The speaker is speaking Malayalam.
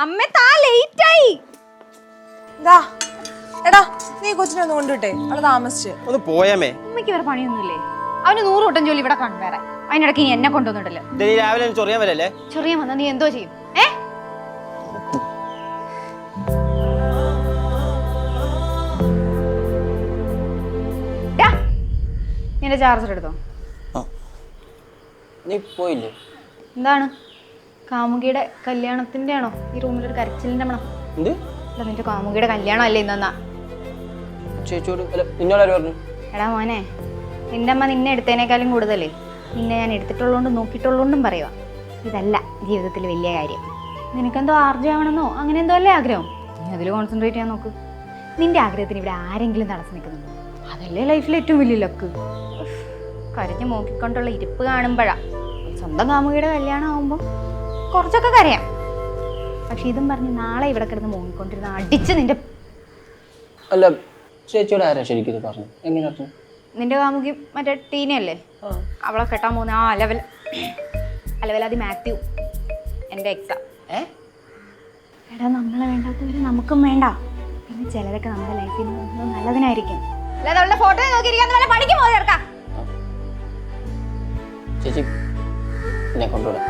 അമ്മ താ ലേറ്റ് ആയി. എടാ നീ കൊച്ചിനെ ഒന്ന് കൊണ്ടുവിട്ടെ, അവള് താമസിച്ച്. ഒന്ന് പോയാമേ. അമ്മയ്ക്ക് വേറെ പണിയൊന്നുമില്ലേ? അവന് 100 വട്ടം ജോലി ഇവിടെ കാണും വേറെ. അതിനിടയ്ക്ക് നീ എന്നെ കൊണ്ടുവന്നിട്ടല്ലോ. രാവിലെ ചൊറിയാൻ വരല്ലേ? ചൊറിയാൻ വന്നാ നീ എന്തോ ചെയ്യും? നിന്റെ ചാർജർ എടുത്തോ. നീ പോയില്ലേ? എന്താണ് കാമുകിയുടെ കല്യാണത്തിന്റെ ആണോ ഈ റൂമിലൊരു കരച്ചിലിന്റെ മണം? എന്ത്? അല്ല നിന്റെ കാമുകിയുടെ കല്യാണം അല്ലേ ഇന്നാ? ചേച്ചിയോട് നിന്നോട് ആര് പറഞ്ഞു? എടാ മോനെ, നിന്റെ അമ്മ നിന്നെ എടുത്തതിനേക്കാളും കൂടുതലേ നിന്നെ ഞാൻ എടുത്തിട്ടുള്ളതുകൊണ്ടും നോക്കിയിട്ടുള്ളതുകൊണ്ടും പറയുക. ഇതല്ല ജീവിതത്തിൽ വലിയ കാര്യം. നിനക്കെന്തോ ആർജയാവണമെന്നോ അങ്ങനെ എന്തോ അല്ലേ ആഗ്രഹം? നീ അതിൽ കോൺസെൻട്രേറ്റ് ചെയ്യാൻ നോക്ക്. നിന്റെ ആഗ്രഹത്തിന് ഇവിടെ ആരെങ്കിലും തടസ്സം നിൽക്കുന്നുണ്ടോ? അതല്ലേ ലൈഫിലെ ഏറ്റവും വലിയ ലക്ക്. കരഞ്ഞു നോക്കിക്കൊണ്ടുള്ള ഇരിപ്പ് കാണുമ്പോഴാ. സ്വന്തം കാമുകിയുടെ കല്യാണം ആവുമ്പോൾ കുറച്ചൊക്കെ കരയാം. പക്ഷെ ഇതും പറഞ്ഞ് നാളെ ഇവിടെ കിടന്ന് മോങ്ങിക്കൊണ്ടിരുന്ന അടിച്ച് നിന്റെ അല്ല ചേച്ചിയോട് ആരാ ശരിക്കും പറഞ്ഞു? എങ്ങനെ പറഞ്ഞു? നിന്റെ കാമുകി മറ്റേ ടീനയല്ലേ, അവളെ കെട്ടാൻ പോകുന്ന ആ അലവലാതി മാത്യു, എൻ്റെ എക്സാ. എടാ നമ്മളെ വേണ്ടാത്തവര് നമുക്കും വേണ്ട. പിന്നെ ചിലരൊക്കെ നമ്മുടെ ലൈഫിൽ നല്ലതിനായിരിക്കും. അല്ലാതെ അവളുടെ ഫോട്ടോ നോക്കിയിരിക്കാൻ പഠിക്കും. ചേച്ചി എന്നെ കൊണ്ടുവിടാം.